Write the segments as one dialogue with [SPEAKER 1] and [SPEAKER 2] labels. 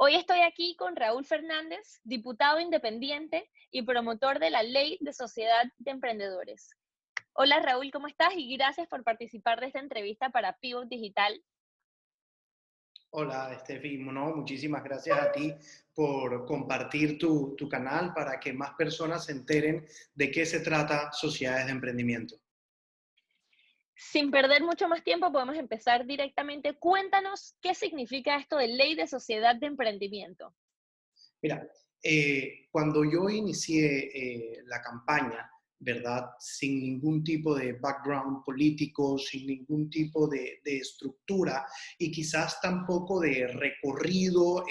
[SPEAKER 1] Hoy estoy aquí con Raúl Fernández, diputado independiente y promotor de la Ley de Sociedad de Emprendedores. Hola Raúl, ¿cómo estás? Y gracias por participar de esta entrevista para Pivot Digital.
[SPEAKER 2] Hola, Estefi. No, muchísimas gracias a ti por compartir tu canal para que más personas se enteren de qué se trata Sociedades de Emprendimiento.
[SPEAKER 1] Sin perder mucho más tiempo, podemos empezar directamente. Cuéntanos qué significa esto de Ley de Sociedad de Emprendimiento.
[SPEAKER 2] Mira, cuando yo inicié la campaña, ¿verdad? Sin ningún tipo de background político, sin ningún tipo de estructura y quizás tampoco de recorrido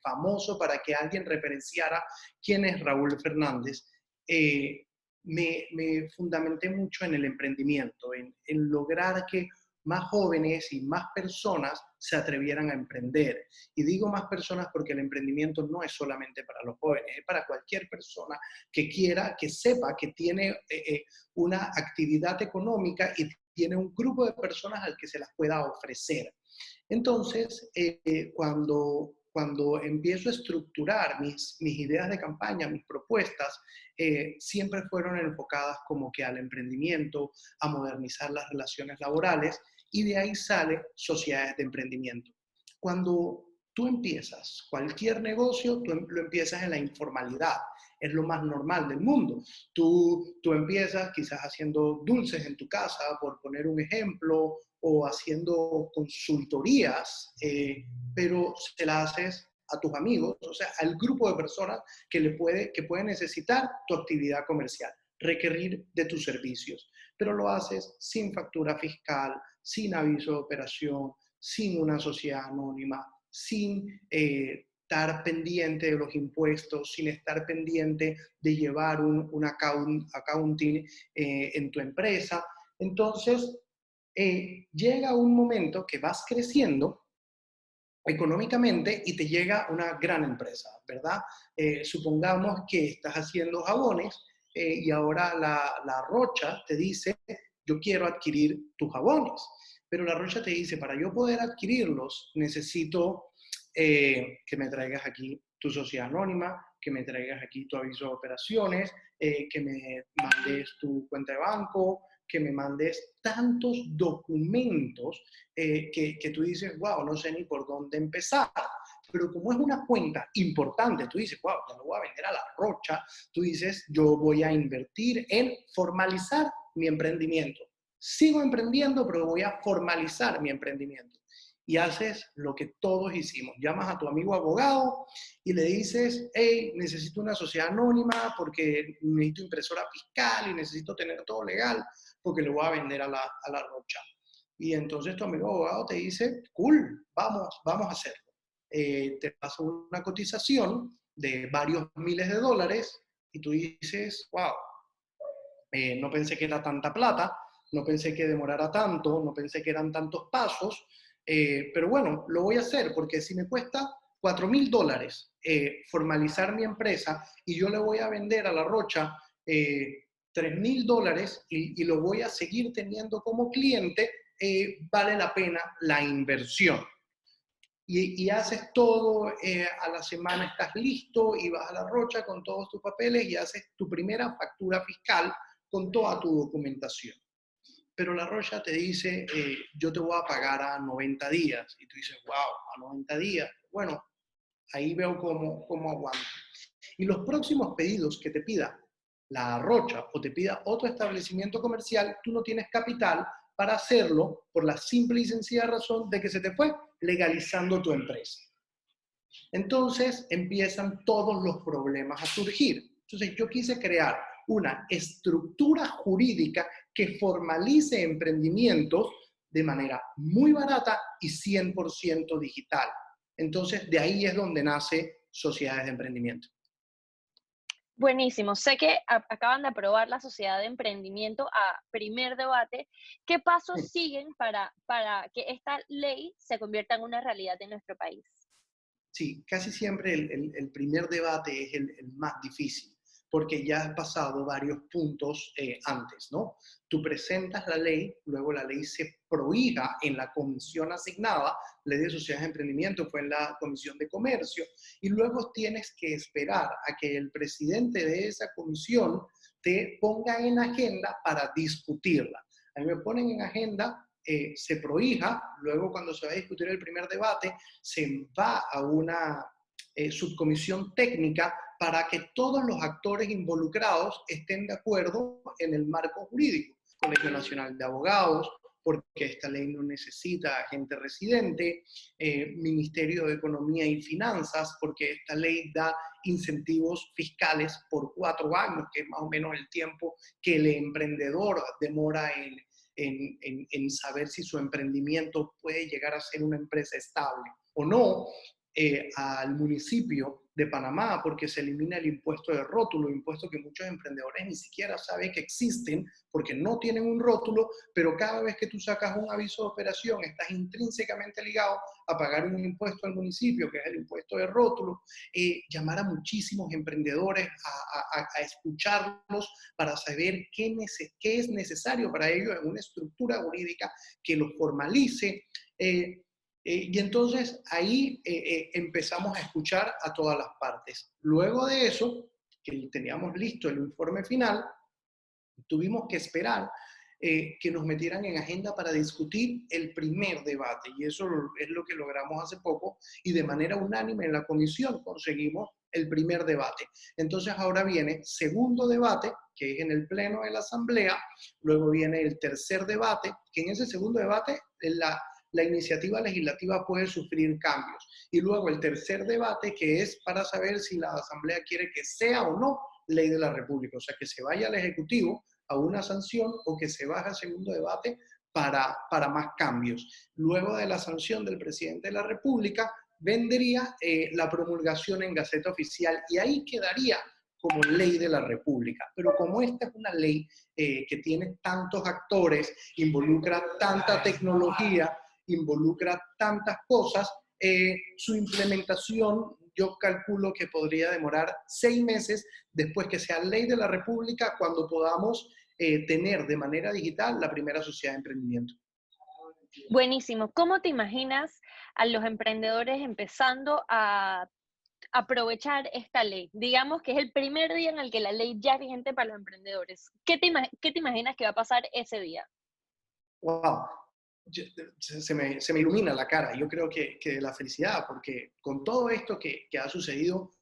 [SPEAKER 2] famoso para que alguien referenciara quién es Raúl Fernández, eh, me fundamenté mucho en el emprendimiento, en lograr que más jóvenes y más personas se atrevieran a emprender. Y digo más personas porque el emprendimiento no es solamente para los jóvenes, es para cualquier persona que quiera, que sepa que tiene una actividad económica y tiene un grupo de personas al que se las pueda ofrecer. Entonces, cuando empiezo a estructurar mis ideas de campaña, mis propuestas, siempre fueron enfocadas como que al emprendimiento, a modernizar las relaciones laborales, y de ahí sale sociedades de emprendimiento. Cuando tú empiezas cualquier negocio, lo empiezas en la informalidad, es lo más normal del mundo. Tú empiezas quizás haciendo dulces en tu casa, por poner un ejemplo, o haciendo consultorías, pero se las haces a tus amigos, o sea, al grupo de personas que puede necesitar tu actividad comercial, requerir de tus servicios, pero lo haces sin factura fiscal, sin aviso de operación, sin una sociedad anónima, sin estar pendiente de los impuestos, sin estar pendiente de llevar un accounting en tu empresa. Entonces, llega un momento que vas creciendo económicamente y te llega una gran empresa, ¿verdad? Supongamos que estás haciendo jabones y ahora la Rocha te dice, yo quiero adquirir tus jabones, pero la Rocha te dice, para yo poder adquirirlos necesito que me traigas aquí tu sociedad anónima, que me traigas aquí tu aviso de operaciones, que me mandes tu cuenta de banco, que me mandes tantos documentos que tú dices, wow, no sé ni por dónde empezar. Pero como es una cuenta importante, tú dices, wow, ya lo voy a vender a la Rocha, tú dices, yo voy a invertir en formalizar mi emprendimiento. Sigo emprendiendo, pero voy a formalizar mi emprendimiento. Y haces lo que todos hicimos. Llamas a tu amigo abogado y le dices, hey, necesito una sociedad anónima porque necesito impresora fiscal y necesito tener todo legal porque le voy a vender a la Rocha. Y entonces tu amigo abogado te dice, cool, vamos a hacerlo. Te pasa una cotización de varios miles de dólares y tú dices, wow, no pensé que era tanta plata, no pensé que demorara tanto, no pensé que eran tantos pasos, pero bueno, lo voy a hacer porque si me cuesta $4,000 formalizar mi empresa y yo le voy a vender a la Rocha $3,000 y lo voy a seguir teniendo como cliente, vale la pena la inversión. Y haces todo, a la semana estás listo y vas a la Rocha con todos tus papeles y haces tu primera factura fiscal con toda tu documentación. Pero la Rocha te dice, yo te voy a pagar a 90 días. Y tú dices, wow, a 90 días. Bueno, ahí veo cómo aguanta. Y los próximos pedidos que te pida la Rocha o te pida otro establecimiento comercial, tú no tienes capital para hacerlo por la simple y sencilla razón de que se te fue legalizando tu empresa. Entonces empiezan todos los problemas a surgir. Entonces yo quise crear una estructura jurídica que formalice emprendimientos de manera muy barata y 100% digital. Entonces de ahí es donde nace Sociedades de Emprendimiento.
[SPEAKER 1] Buenísimo. Sé que acaban de aprobar la Sociedad de Emprendimiento a primer debate. ¿Qué pasos siguen para que esta ley se convierta en una realidad en nuestro país?
[SPEAKER 2] Sí, casi siempre el primer debate es el más difícil, porque ya has pasado varios puntos antes, ¿no? Tú presentas la ley, luego la ley se prohíba en la comisión asignada, ley de sociedades de emprendimiento fue en la comisión de comercio, y luego tienes que esperar a que el presidente de esa comisión te ponga en agenda para discutirla. A mí me ponen en agenda, se prohíba, luego cuando se va a discutir el primer debate, se va a una subcomisión técnica para que todos los actores involucrados estén de acuerdo en el marco jurídico. Colegio Nacional de Abogados, porque esta ley no necesita agente residente, Ministerio de Economía y Finanzas, porque esta ley da incentivos fiscales por 4 años, que es más o menos el tiempo que el emprendedor demora en saber si su emprendimiento puede llegar a ser una empresa estable o no. Al municipio de Panamá, porque se elimina el impuesto de rótulo, impuesto que muchos emprendedores ni siquiera saben que existen porque no tienen un rótulo, pero cada vez que tú sacas un aviso de operación estás intrínsecamente ligado a pagar un impuesto al municipio, que es el impuesto de rótulo. Llamar a muchísimos emprendedores a escucharlos para saber qué es necesario para ellos en una estructura jurídica que los formalice. Y entonces ahí empezamos a escuchar a todas las partes. Luego de eso, que teníamos listo el informe final, tuvimos que esperar que nos metieran en agenda para discutir el primer debate. Y eso es lo que logramos hace poco. Y de manera unánime en la comisión conseguimos el primer debate. Entonces ahora viene segundo debate, que es en el pleno de la asamblea. Luego viene el tercer debate, que en ese segundo debate la iniciativa legislativa puede sufrir cambios. Y luego el tercer debate, que es para saber si la Asamblea quiere que sea o no ley de la República. O sea, que se vaya al Ejecutivo a una sanción o que se baje al segundo debate para más cambios. Luego de la sanción del presidente de la República, vendría la promulgación en Gaceta Oficial y ahí quedaría como ley de la República. Pero como esta es una ley que tiene tantos actores, involucra tanta tecnología, involucra tantas cosas, su implementación yo calculo que podría demorar 6 meses después que sea ley de la República, cuando podamos tener de manera digital la primera sociedad de emprendimiento.
[SPEAKER 1] Buenísimo. ¿Cómo te imaginas a los emprendedores empezando a aprovechar esta ley? Digamos que es el primer día en el que la ley ya es vigente para los emprendedores. ¿Qué te imaginas que va a pasar ese día?
[SPEAKER 2] Wow, se me ilumina la cara. Yo creo que de la felicidad, porque con todo esto que ha sucedido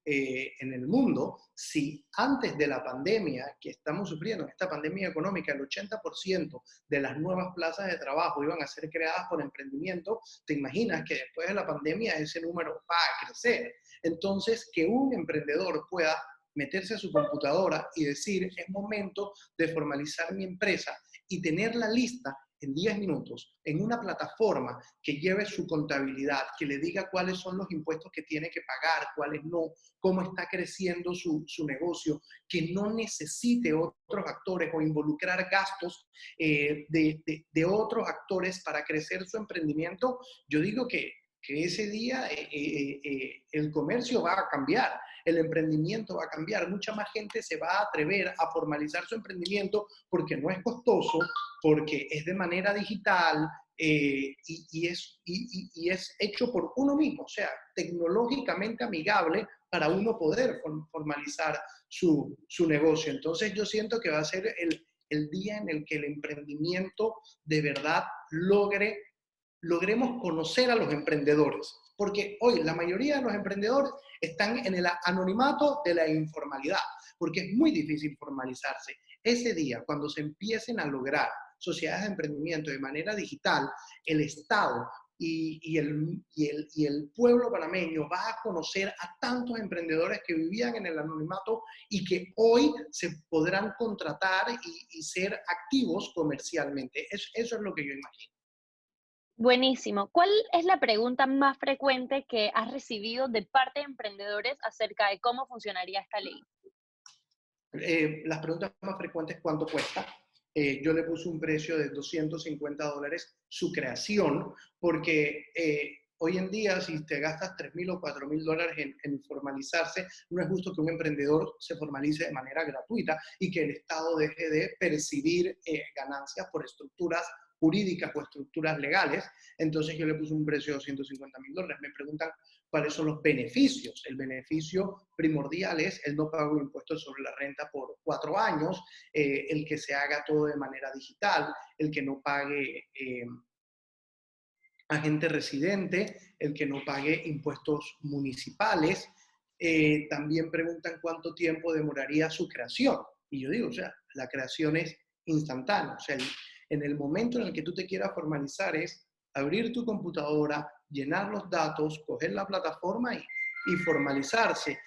[SPEAKER 2] en el mundo, si antes de la pandemia que estamos sufriendo, esta pandemia económica, el 80% de las nuevas plazas de trabajo iban a ser creadas por emprendimiento, te imaginas que después de la pandemia ese número va a crecer. Entonces, que un emprendedor pueda meterse a su computadora y decir, es momento de formalizar mi empresa y tenerla lista en 10 minutos en una plataforma que lleve su contabilidad, que le diga cuáles son los impuestos que tiene que pagar, cuáles no, cómo está creciendo su negocio, que no necesite otros actores o involucrar gastos de otros actores para crecer su emprendimiento. Yo digo que ese día el comercio va a cambiar, el emprendimiento va a cambiar, mucha más gente se va a atrever a formalizar su emprendimiento porque no es costoso, porque es de manera digital y es hecho por uno mismo, o sea, tecnológicamente amigable para uno poder formalizar su negocio. Entonces yo siento que va a ser el día en el que el emprendimiento de verdad logremos conocer a los emprendedores, porque hoy la mayoría de los emprendedores están en el anonimato de la informalidad, porque es muy difícil formalizarse. Ese día, cuando se empiecen a lograr sociedades de emprendimiento de manera digital, el Estado y el pueblo panameño va a conocer a tantos emprendedores que vivían en el anonimato y que hoy se podrán contratar y ser activos comercialmente. Eso es lo que yo imagino.
[SPEAKER 1] Buenísimo. ¿Cuál es la pregunta más frecuente que has recibido de parte de emprendedores acerca de cómo funcionaría esta ley?
[SPEAKER 2] Las preguntas más frecuentes, ¿cuánto cuesta? Yo le puse un precio de $250 su creación, porque hoy en día, si te gastas 3.000 o 4.000 dólares en formalizarse, no es justo que un emprendedor se formalice de manera gratuita y que el Estado deje de percibir ganancias por estructuras jurídicas o estructuras legales. Entonces yo le puse un precio de 250.000 dólares. Me preguntan cuáles son los beneficios. El beneficio primordial es el no pago de impuestos sobre la renta por 4 años, el que se haga todo de manera digital, el que no pague agente residente, el que no pague impuestos municipales. También preguntan cuánto tiempo demoraría su creación. Y yo digo, o sea, la creación es instantánea. O sea, en el momento en el que tú te quieras formalizar es abrir tu computadora, llenar los datos, coger la plataforma y formalizarse.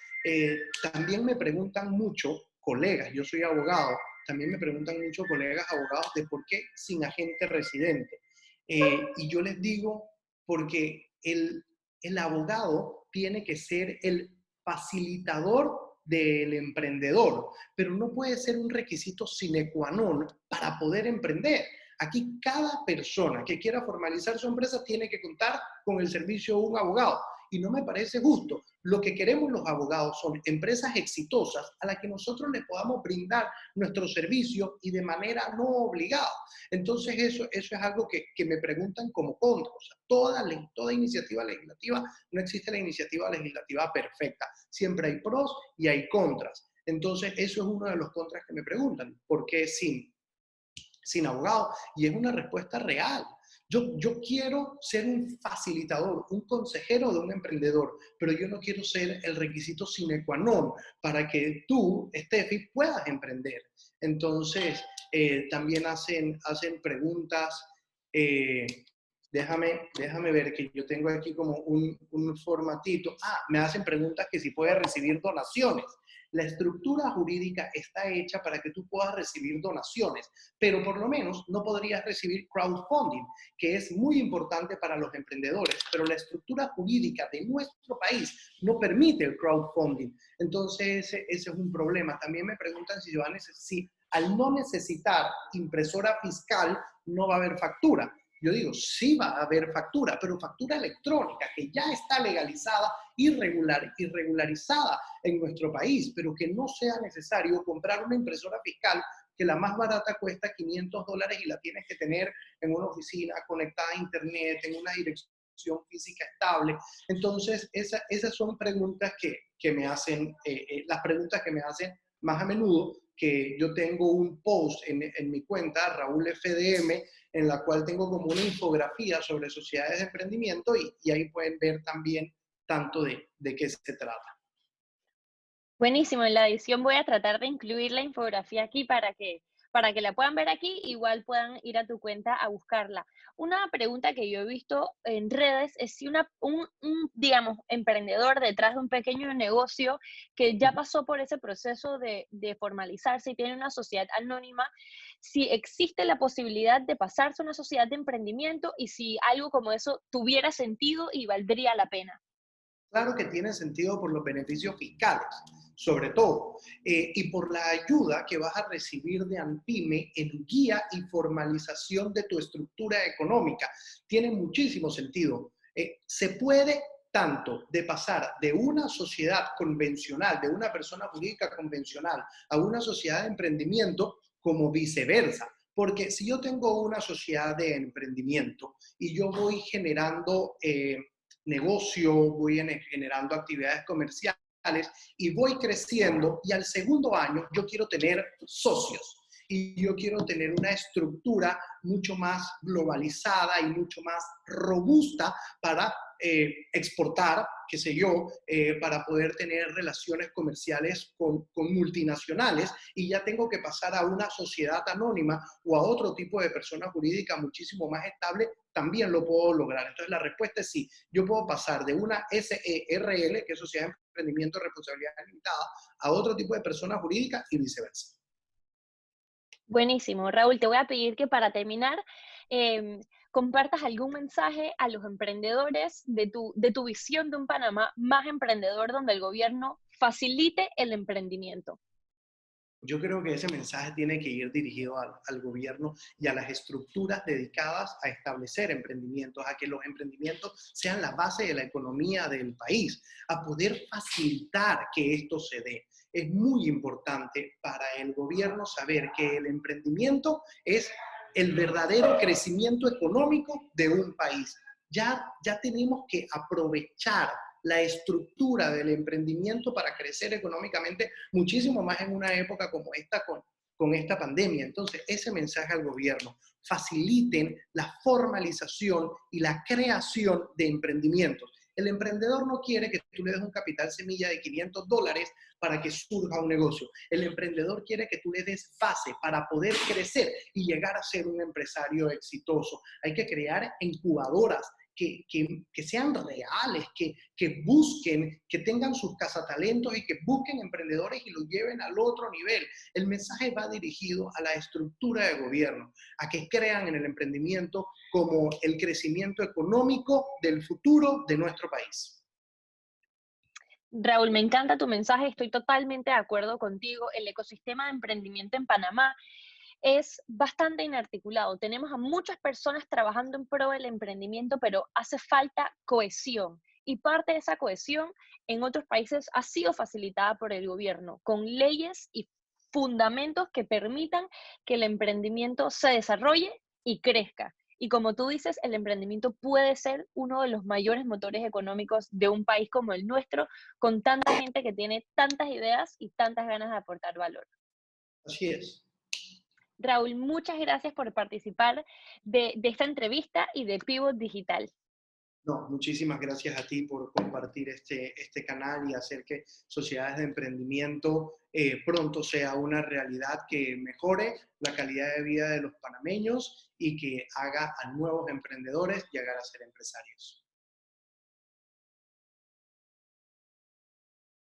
[SPEAKER 2] También me preguntan mucho colegas, yo soy abogado, también me preguntan mucho colegas abogados de por qué sin agente residente. Y yo les digo, porque el abogado tiene que ser el facilitador del emprendedor, pero no puede ser un requisito sine qua non para poder emprender. Aquí cada persona que quiera formalizar su empresa tiene que contar con el servicio de un abogado y no me parece justo. Lo que queremos los abogados son empresas exitosas a las que nosotros les podamos brindar nuestro servicio y de manera no obligada. Entonces eso es algo que me preguntan como contra. O sea, toda iniciativa legislativa, no existe la iniciativa legislativa perfecta. Siempre hay pros y hay contras. Entonces eso es uno de los contras que me preguntan. ¿Por qué sin abogado? Y es una respuesta real. Yo quiero ser un facilitador, un consejero de un emprendedor, pero yo no quiero ser el requisito sine qua non para que tú, Steffi, puedas emprender. Entonces, también hacen preguntas. eh, déjame ver que yo tengo aquí como un formatito. Me hacen preguntas que si puedes recibir donaciones. La estructura jurídica está hecha para que tú puedas recibir donaciones, pero por lo menos no podrías recibir crowdfunding, que es muy importante para los emprendedores, pero la estructura jurídica de nuestro país no permite el crowdfunding. Entonces, ese es un problema. También me preguntan si al no necesitar impresora fiscal no va a haber factura. Yo digo, sí va a haber factura, pero factura electrónica, que ya está legalizada y regularizada en nuestro país, pero que no sea necesario comprar una impresora fiscal que la más barata cuesta $500 y la tienes que tener en una oficina conectada a internet, en una dirección física estable. Entonces, esas son preguntas que me hacen, las preguntas que me hacen más a menudo, que yo tengo un post en mi cuenta, Raúl FDM, en la cual tengo como una infografía sobre sociedades de emprendimiento y ahí pueden ver también tanto de qué se trata.
[SPEAKER 1] Buenísimo, en la edición voy a tratar de incluir la infografía aquí para que la puedan ver aquí, igual puedan ir a tu cuenta a buscarla. Una pregunta que yo he visto en redes es si digamos, emprendedor detrás de un pequeño negocio que ya pasó por ese proceso de formalizarse y tiene una sociedad anónima, si existe la posibilidad de pasarse a una sociedad de emprendimiento y si algo como eso tuviera sentido y valdría la pena.
[SPEAKER 2] Claro que tiene sentido por los beneficios fiscales, sobre todo, y por la ayuda que vas a recibir de ANPYME en guía y formalización de tu estructura económica. Tiene muchísimo sentido. Se puede tanto de pasar de una sociedad convencional, de una persona jurídica convencional, a una sociedad de emprendimiento, como viceversa. Porque si yo tengo una sociedad de emprendimiento y yo voy generando negocio, voy generando actividades comerciales y voy creciendo y al segundo año yo quiero tener socios y yo quiero tener una estructura mucho más globalizada y mucho más robusta para exportar, qué sé yo, para poder tener relaciones comerciales con multinacionales y ya tengo que pasar a una sociedad anónima o a otro tipo de persona jurídica muchísimo más estable, también lo puedo lograr. Entonces la respuesta es sí, yo puedo pasar de una SERL, que es Sociedad de Emprendimiento de Responsabilidad Limitada, a otro tipo de persona jurídica y viceversa.
[SPEAKER 1] Buenísimo. Raúl, te voy a pedir que para terminar, compartas algún mensaje a los emprendedores de tu visión de un Panamá más emprendedor donde el gobierno facilite el emprendimiento.
[SPEAKER 2] Yo creo que ese mensaje tiene que ir dirigido al gobierno y a las estructuras dedicadas a establecer emprendimientos, a que los emprendimientos sean la base de la economía del país, a poder facilitar que esto se dé. Es muy importante para el gobierno saber que el emprendimiento es el verdadero crecimiento económico de un país. Ya tenemos que aprovechar la estructura del emprendimiento para crecer económicamente muchísimo más en una época como esta con esta pandemia. Entonces, ese mensaje al gobierno, faciliten la formalización y la creación de emprendimientos. El emprendedor no quiere que tú le des un capital semilla de $500 para que surja un negocio. El emprendedor quiere que tú le des base para poder crecer y llegar a ser un empresario exitoso. Hay que crear incubadoras que sean reales, que busquen, que tengan sus cazatalentos y que busquen emprendedores y los lleven al otro nivel. El mensaje va dirigido a la estructura de gobierno, a que crean en el emprendimiento como el crecimiento económico del futuro de nuestro país.
[SPEAKER 1] Raúl, me encanta tu mensaje, estoy totalmente de acuerdo contigo. El ecosistema de emprendimiento en Panamá es bastante inarticulado. Tenemos a muchas personas trabajando en pro del emprendimiento, pero hace falta cohesión. Y parte de esa cohesión en otros países ha sido facilitada por el gobierno, con leyes y fundamentos que permitan que el emprendimiento se desarrolle y crezca. Y como tú dices, el emprendimiento puede ser uno de los mayores motores económicos de un país como el nuestro, con tanta gente que tiene tantas ideas y tantas ganas de aportar valor.
[SPEAKER 2] Así es.
[SPEAKER 1] Raúl, muchas gracias por participar de esta entrevista y de Pivot Digital.
[SPEAKER 2] No, muchísimas gracias a ti por compartir este canal y hacer que sociedades de emprendimiento pronto sea una realidad que mejore la calidad de vida de los panameños y que haga a nuevos emprendedores llegar a ser empresarios.